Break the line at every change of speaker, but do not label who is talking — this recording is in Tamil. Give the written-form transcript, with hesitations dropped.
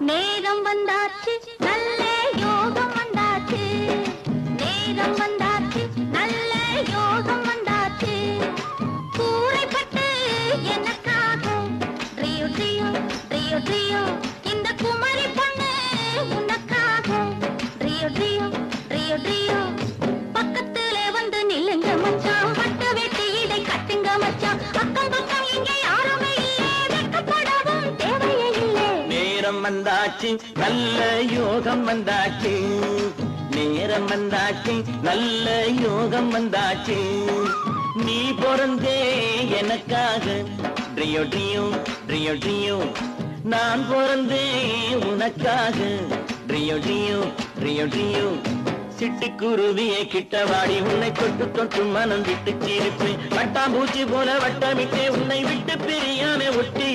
நேரம் வந்தாச்சு நல்ல யோகம் வந்தாச்சு நேரம் வந்தாச்சு நல்ல யோகம் வந்தாச்சு கூரைப்பட்டு எனக்காக ட்ரியோ ட்ரியோ ட்ரியோ ட்ரியோ இந்த குமரி பொண்ணு உனக்காக ட்ரியோ ட்ரியோ ட்ரியோ ட்ரியோ பக்கத்துல வந்து நில்லுங்க மச்சான் பட்டு வெட்டி இதை கட்டுங்க மச்சான் அக்கம் பக்கம் இங்கே யாருமே இல்லை வெட்கப்படவும் தேவையே இல்லை
நேரம் வந்தாச்சு நல்ல யோகம் வந்தாச்சு நேரம் வந்தாச்சு நல்ல யோகம் வந்தாச்சு நீ பிறந்தே எனக்காக ட்ரியோ ட்ரியோ ட்ரியோ ட்ரியோ நான் பிறந்தே உனக்காக ட்ரியோ ட்ரியோ ட்ரியோ ட்ரியோ சிட்டுக்குருவியை கிட்டவாடி உன்னை தொட்டு தொட்டு மனம் விட்டு சிரிப்பேன் வட்டாம்பூச்சி போல வட்டமிட்டே உன்னை விட்டு பிரியாம ஒட்டி